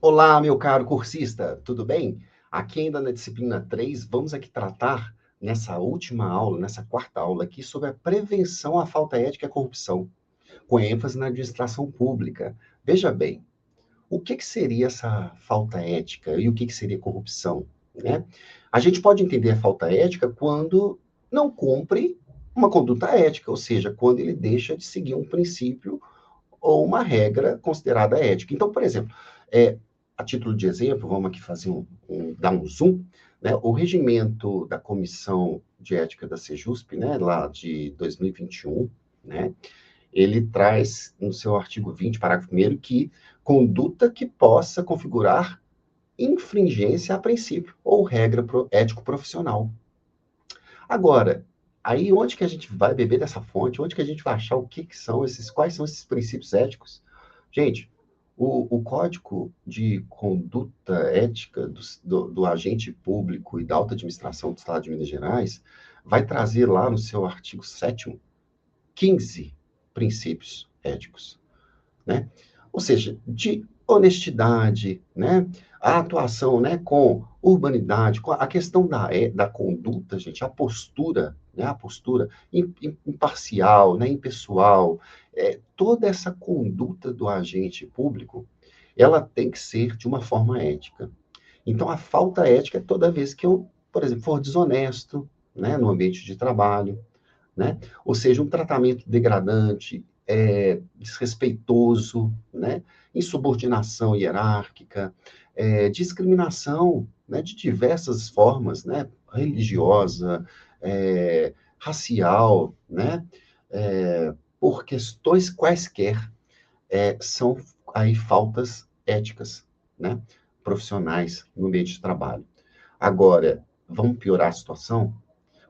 Olá, meu caro cursista, tudo bem? Aqui ainda na disciplina 3, vamos aqui tratar nessa última aula, nessa quarta aula aqui, sobre a prevenção à falta ética e à corrupção, com ênfase na administração pública. Veja bem, o que seria essa falta ética e o que seria corrupção, né? A gente pode entender a falta ética quando não cumpre uma conduta ética, ou seja, quando ele deixa de seguir um princípio ou uma regra considerada ética. Então, por exemplo, a título de exemplo, vamos aqui fazer dar um zoom, né? O regimento da Comissão de Ética da Sejusp, né, lá de 2021, né, ele traz no seu artigo 20, parágrafo 1º, que conduta que possa configurar infringência a princípio ou regra ético-profissional. Agora, aí onde que a gente vai beber dessa fonte? Onde que a gente vai achar quais são esses princípios éticos? Gente, o Código de Conduta Ética do agente público e da alta administração do Estado de Minas Gerais vai trazer lá no seu artigo 7º 15 princípios éticos, né? Ou seja, de honestidade, né? A atuação, né, com urbanidade, com a questão da conduta, gente, a postura, né, a postura imparcial, né, impessoal, toda essa conduta do agente público, ela tem que ser de uma forma ética. Então, a falta ética é toda vez que eu, por exemplo, for desonesto, né, no ambiente de trabalho, né? Ou seja, um tratamento degradante, desrespeitoso, né? Insubordinação hierárquica, discriminação, né, de diversas formas, né? Religiosa, racial, né? Por questões quaisquer, são aí faltas éticas, né? Profissionais no ambiente de trabalho. Agora, vamos piorar a situação?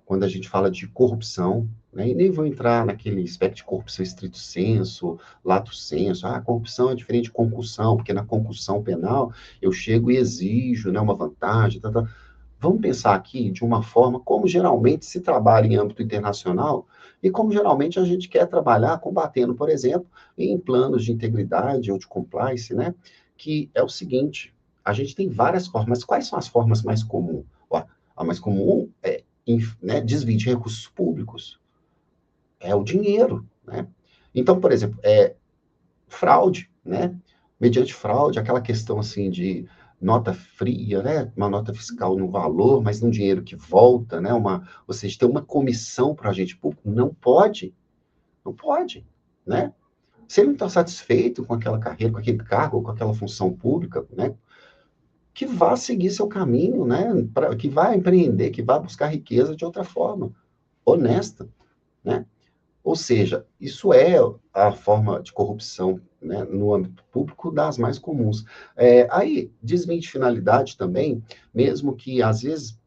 Quando a gente fala de corrupção, né, e nem vou entrar naquele aspecto de corrupção estrito sensu, lato sensu, corrupção é diferente de concussão, porque na concussão penal eu chego e exijo, né, uma vantagem, tá, tá. Vamos pensar aqui de uma forma como geralmente se trabalha em âmbito internacional e como geralmente a gente quer trabalhar combatendo, por exemplo, em planos de integridade ou de compliance, né, que é o seguinte, a gente tem várias formas, mas quais são as formas mais comuns? A mais comum é, né, desvio de recursos públicos, é o dinheiro, né? Então, por exemplo, fraude, né? Mediante fraude, aquela questão assim de nota fria, né? Uma nota fiscal no valor, mas num dinheiro que volta, né? Ou seja, ter uma comissão para o agente público, não pode, né? Se ele não está satisfeito com aquela carreira, com aquele cargo, com aquela função pública, né? Que vá seguir seu caminho, né? Que vá empreender, que vá buscar riqueza de outra forma, honesta, né? Ou seja, isso é a forma de corrupção, né, no âmbito público das mais comuns. Aí, desvio de finalidade também, mesmo que às vezes,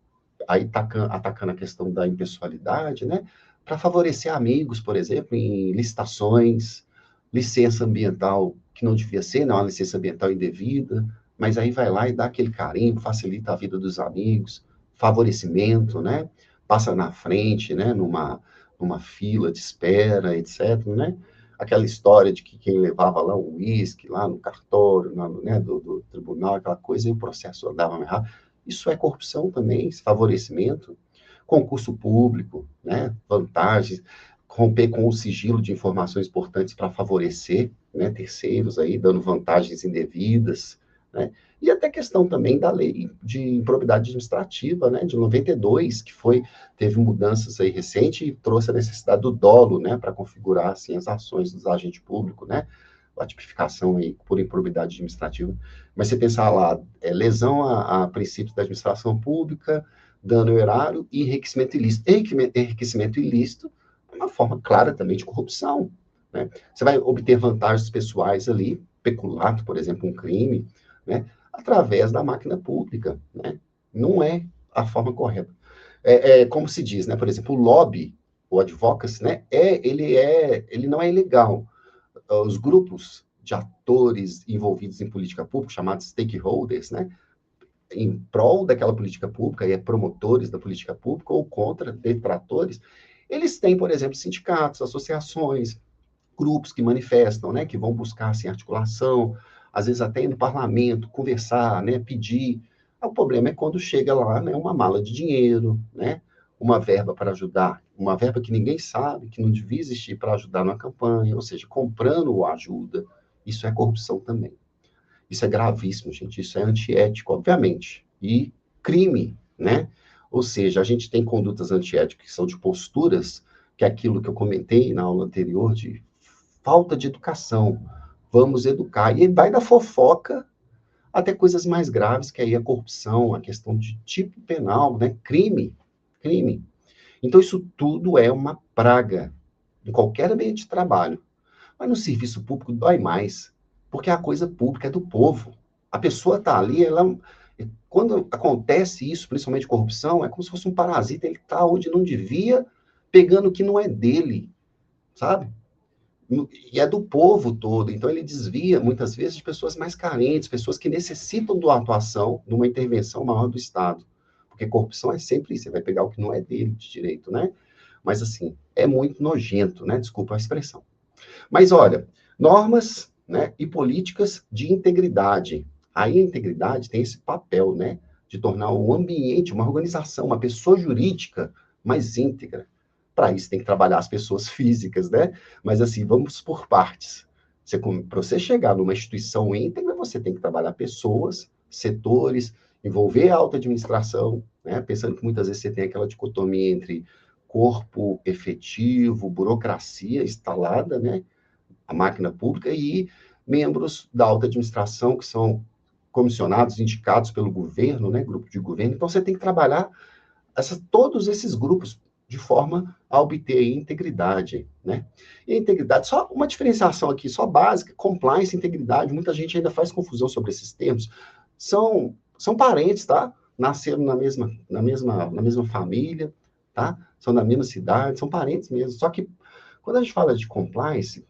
aí atacando a questão da impessoalidade, né, para favorecer amigos, por exemplo, em licitações, licença ambiental que não devia ser, não, uma licença ambiental indevida, mas aí vai lá e dá aquele carinho, facilita a vida dos amigos, favorecimento, né, passa na frente, né, numa fila de espera, etc., né? Aquela história de que quem levava lá o uísque, lá no cartório, né, do tribunal, aquela coisa, e o processo andava mais rápido. Isso é corrupção também, esse favorecimento. Concurso público, né, vantagens, romper com o sigilo de informações importantes para favorecer, né, terceiros aí, dando vantagens indevidas, né? E até questão também da lei de improbidade administrativa, né, de 92, que teve mudanças aí recente e trouxe a necessidade do dolo, né, para configurar assim as ações dos agentes públicos, né, a tipificação aí por improbidade administrativa. Mas você pensar lá, lesão a princípios da administração pública, dano ao erário e enriquecimento ilícito. Enriquecimento ilícito é uma forma clara também de corrupção, né? Você vai obter vantagens pessoais ali, peculato, por exemplo, um crime, né, através da máquina pública, né? Não é a forma correta. Como se diz, né? Por exemplo, o lobby, o advocacy, né? Ele não é ilegal. Os grupos de atores envolvidos em política pública, chamados stakeholders, né? Em prol daquela política pública, e promotores da política pública, ou contra, detratores, eles têm, por exemplo, sindicatos, associações, grupos que manifestam, né, que vão buscar assim, articulação, às vezes até ir no parlamento, conversar, né, pedir. O problema é quando chega lá, né, uma mala de dinheiro, né, uma verba para ajudar, uma verba que ninguém sabe, que não devia existir para ajudar na campanha, ou seja, comprando ajuda. Isso é corrupção também. Isso é gravíssimo, gente. Isso é antiético, obviamente. E crime, né? Ou seja, a gente tem condutas antiéticas que são de posturas, que é aquilo que eu comentei na aula anterior, de falta de educação. Vamos educar. E vai da fofoca até coisas mais graves, que aí é a corrupção, a questão de tipo penal, né? Crime. Crime. Então, isso tudo é uma praga em qualquer ambiente de trabalho. Mas no serviço público dói mais, porque a coisa pública é do povo. A pessoa está ali, ela, quando acontece isso, principalmente corrupção, é como se fosse um parasita, ele está onde não devia, pegando o que não é dele, sabe? E é do povo todo, então ele desvia, muitas vezes, de pessoas mais carentes, pessoas que necessitam de uma atuação, de uma intervenção maior do Estado. Porque corrupção é sempre isso, você vai pegar o que não é dele de direito, né? Mas, assim, é muito nojento, né? Desculpa a expressão. Mas olha, normas, né, e políticas de integridade. Aí a integridade tem esse papel, né, de tornar o ambiente, uma organização, uma pessoa jurídica mais íntegra. Para isso tem que trabalhar as pessoas físicas, né? Mas assim, vamos por partes. Para você chegar numa instituição íntegra, você tem que trabalhar pessoas, setores, envolver a alta administração, né? Pensando que muitas vezes você tem aquela dicotomia entre corpo efetivo, burocracia instalada, né? A máquina pública, e membros da alta administração, que são comissionados, indicados pelo governo, né, grupo de governo. Então, você tem que trabalhar todos esses grupos de forma a obter a integridade, né? E a integridade, só uma diferenciação aqui, só básica, compliance e integridade, muita gente ainda faz confusão sobre esses termos, são parentes, tá? Nasceram na mesma família, tá? São da mesma cidade, são parentes mesmo, só que quando a gente fala de compliance,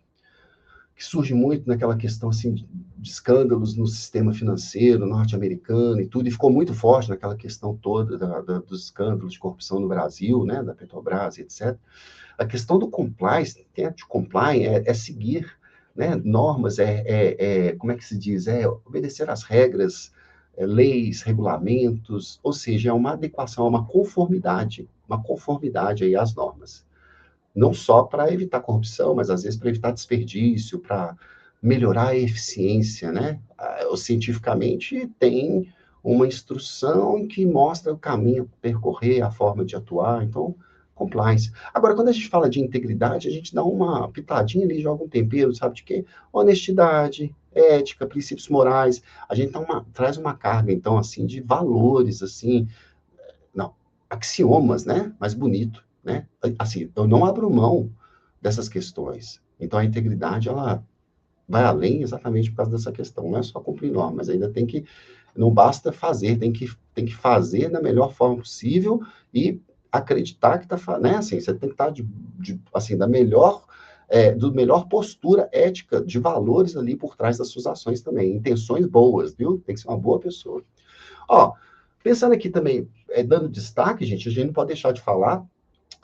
que surge muito naquela questão assim de escândalos no sistema financeiro norte-americano e tudo, e ficou muito forte naquela questão toda dos escândalos de corrupção no Brasil, né, da Petrobras, etc. A questão do compliance, de compliance é seguir, né, normas, como é que se diz? É obedecer às regras, leis, regulamentos, ou seja, é uma adequação, uma conformidade aí às normas, não só para evitar corrupção, mas às vezes para evitar desperdício, para melhorar a eficiência, né? Cientificamente tem uma instrução que mostra o caminho a percorrer, a forma de atuar, então, compliance. Agora, quando a gente fala de integridade, a gente dá uma pitadinha ali, joga um tempero, sabe de quê? Honestidade, ética, princípios morais, a gente traz uma carga, então, assim, de valores, assim, não, axiomas, né? Mais bonito, né? Assim, eu não abro mão dessas questões. Então, a integridade, ela vai além exatamente por causa dessa questão. Não é só cumprir normas, ainda não basta fazer, tem que fazer da melhor forma possível e acreditar que está, né? Assim, você tem que estar assim, do melhor postura ética, de valores ali por trás das suas ações também. Intenções boas, viu? Tem que ser uma boa pessoa. Ó, pensando aqui também, dando destaque, gente, a gente não pode deixar de falar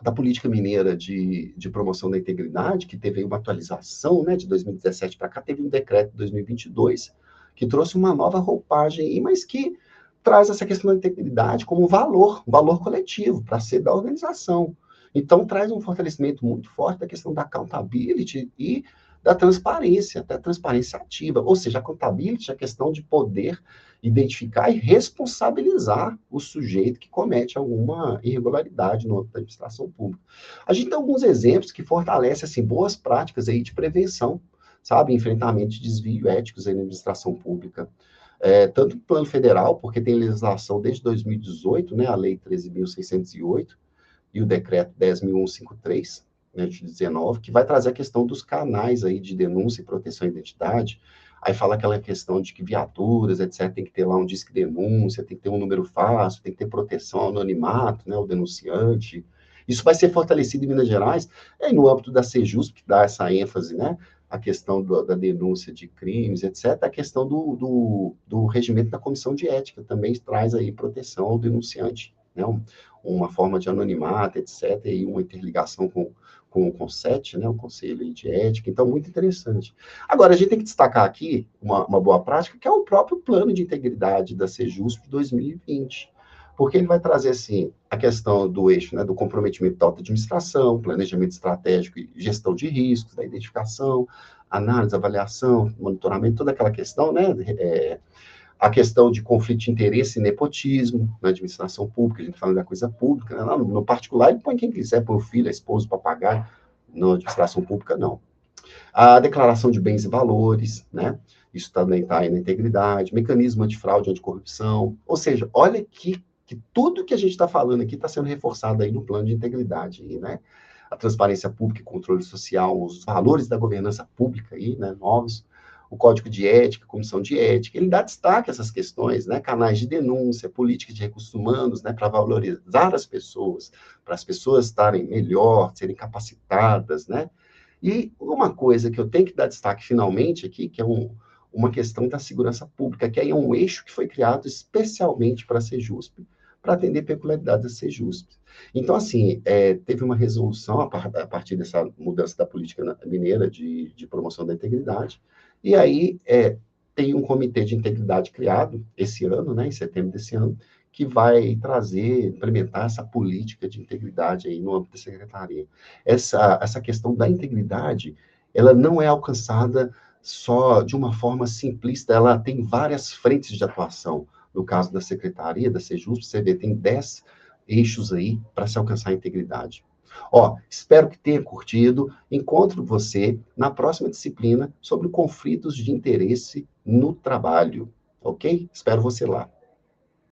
da política mineira de promoção da integridade, que teve uma atualização, né, de 2017 para cá, teve um decreto de 2022, que trouxe uma nova roupagem, mas que traz essa questão da integridade como um valor coletivo, para ser da organização. Então, traz um fortalecimento muito forte da questão da accountability e da transparência, até transparência ativa. Ou seja, a accountability é a questão de poder identificar e responsabilizar o sujeito que comete alguma irregularidade no âmbito da administração pública. A gente tem alguns exemplos que fortalecem assim, boas práticas aí de prevenção, sabe? Enfrentamento de desvio éticos aí na administração pública. Tanto no plano federal, porque tem legislação desde 2018, né, a Lei 13.608 e o Decreto 10.153, né, de 19, que vai trazer a questão dos canais aí de denúncia e proteção à identidade. Aí fala aquela questão de que viaturas, etc., tem que ter lá um disque denúncia, tem que ter um número fácil, tem que ter proteção ao anonimato, né, o denunciante. Isso vai ser fortalecido em Minas Gerais, no âmbito da Sejusp, que dá essa ênfase, né, a questão da denúncia de crimes, etc., a questão do regimento da comissão de ética também traz aí proteção ao denunciante, né, uma forma de anonimato, etc., e uma interligação com com o CONSET, né, o Conselho de Ética, então muito interessante. Agora, a gente tem que destacar aqui uma boa prática, que é o próprio Plano de Integridade da Sejusp 2020, porque ele vai trazer, assim, a questão do eixo, né, do comprometimento da alta administração, planejamento estratégico e gestão de riscos, da identificação, análise, avaliação, monitoramento, toda aquela questão, né, a questão de conflito de interesse e nepotismo na administração pública, a gente fala da coisa pública, né? No particular ele põe quem quiser, põe o filho, a esposa, o papagaio, na administração pública não. A declaração de bens e valores, né? Isso também está aí na integridade, mecanismo antifraude, anticorrupção, ou seja, olha que tudo que a gente está falando aqui está sendo reforçado aí no plano de integridade, né? A transparência pública e controle social, os valores da governança pública aí, né, novos, o Código de Ética, a Comissão de Ética, ele dá destaque a essas questões, né, canais de denúncia, política de recursos humanos, né, para valorizar as pessoas, para as pessoas estarem melhor, serem capacitadas, né, e uma coisa que eu tenho que dar destaque finalmente aqui, que é uma questão da segurança pública, que aí é um eixo que foi criado especialmente para a Sejusp, para atender peculiaridades da Sejusp. Então, assim, teve uma resolução a partir dessa mudança da política mineira de promoção da integridade, e aí tem um comitê de integridade criado esse ano, né, em setembro desse ano, que vai trazer, implementar essa política de integridade aí no âmbito da secretaria. Essa questão da integridade, ela não é alcançada só de uma forma simplista, ela tem várias frentes de atuação. No caso da secretaria, da Sejusp, você vê, tem 10 eixos aí para se alcançar a integridade. Ó, espero que tenha curtido. Encontro você na próxima disciplina sobre conflitos de interesse no trabalho, ok? Espero você lá.